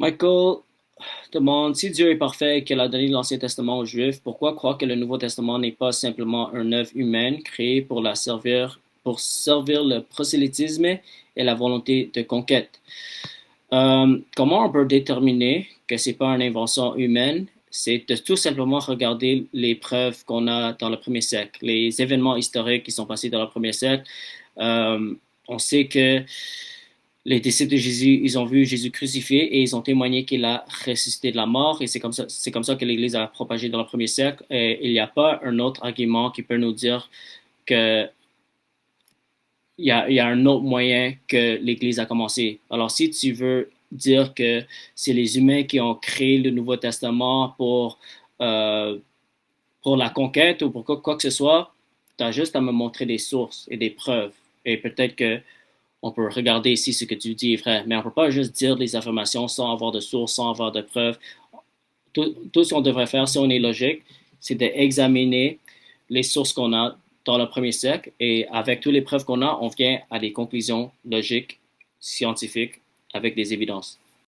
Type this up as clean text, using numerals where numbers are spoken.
Michael demande si Dieu est parfait et qu'il a donné l'Ancien Testament aux Juifs, pourquoi croire que le Nouveau Testament n'est pas simplement une œuvre humaine créée pour servir le prosélytisme et la volonté de conquête? Comment on peut déterminer que c'est pas une invention humaine? C'est de tout simplement regarder les preuves qu'on a dans le premier siècle, les événements historiques qui sont passés dans le premier siècle. Euh, on sait que les disciples de Jésus, ils ont vu Jésus crucifié et ils ont témoigné qu'il a ressuscité de la mort. Et c'est comme ça que l'Église a propagé dans le premier siècle. Et il n'y a pas un autre argument qui peut nous dire que il y a un autre moyen que l'Église a commencé. Alors, si tu veux dire que c'est les humains qui ont créé le Nouveau Testament euh, pour la conquête ou pour quoi que ce soit, tu as juste à me montrer des sources et des preuves. Et peut-être que on peut regarder ici ce que tu dis, frère, mais on ne peut pas juste dire des affirmations sans avoir de sources, sans avoir de preuves. Tout ce qu'on devrait faire, si on est logique, c'est d'examiner les sources qu'on a dans le premier siècle et avec toutes les preuves qu'on a, on vient à des conclusions logiques, scientifiques, avec des évidences.